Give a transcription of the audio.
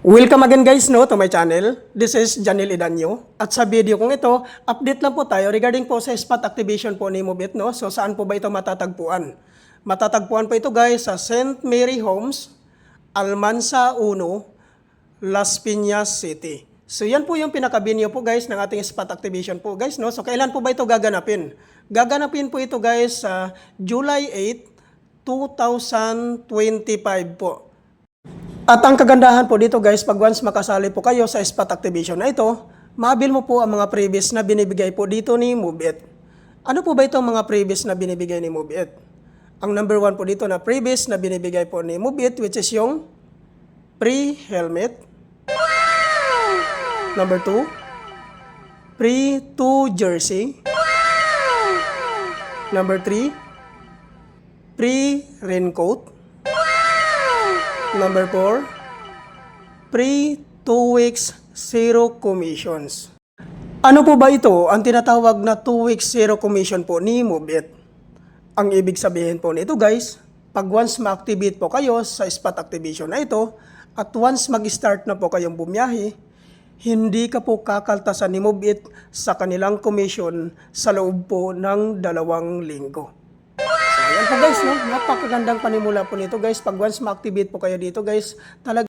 Welcome again guys to my channel. This is Janil Idanyo. At sa video kong ito, update lang po tayo regarding po sa spot activation po ni Mobit. So saan po ba ito matatagpuan? Matatagpuan po ito guys sa St. Mary Homes, Almansa 1, Las Piñas City. So yan po yung pinaka-venue po guys ng ating spot activation po guys. So kailan po ba ito gaganapin? Gaganapin po ito guys sa July 8, 2025 po. At ang kagandahan po dito guys, pag once makasali po kayo sa spot activation na ito, maabil mo po ang mga previous na binibigay po dito ni Mobit. Ano po ba itong mga previous na binibigay ni Mobit? Ang number 1 po dito na previous na binibigay po ni Mobit, which is yung free helmet. Number 2, free 2 jersey. Number 3, free raincoat. Number 4, free 2 weeks zero commissions. Ano po ba ito ang tinatawag na 2 weeks zero commission po ni Mobit? Ang ibig sabihin po nito guys, pag once ma-activate po kayo sa spot activation na ito, at once mag-start na po kayong bumiyahe, hindi ka po kakaltasan ni Mobit sa kanilang commission sa loob po ng 2 linggo. Ayan po guys, napakagandang panimula po nito guys. Pag once ma-activate po kayo dito guys, talaga